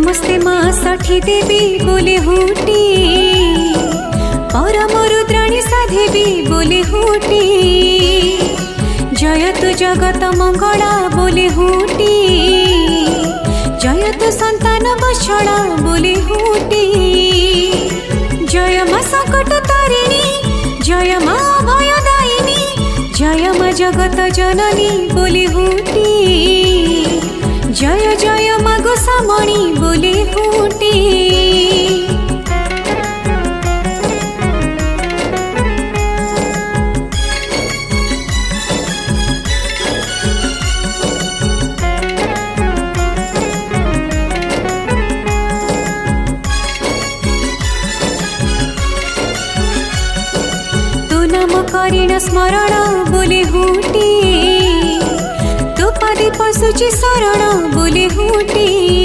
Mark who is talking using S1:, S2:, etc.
S1: नमस्ते माँ साठी देवी बोले हुटी, परम रुद्राणी साधेवी बोले हुटी, जयतु जगत मंगला बोले हुटी, जयतु संतान बछड़ा बोले हुटी, जय माँ संकट तारिणी, जय माँ अभयदायिनी, जय माँ जगत जननी बोले हुटी, जय जय माँ गोसामणि बोले हुटी। नाम करीण स्मरण बोले हुटी, तो पादे पशुची शरण बोले हुटी।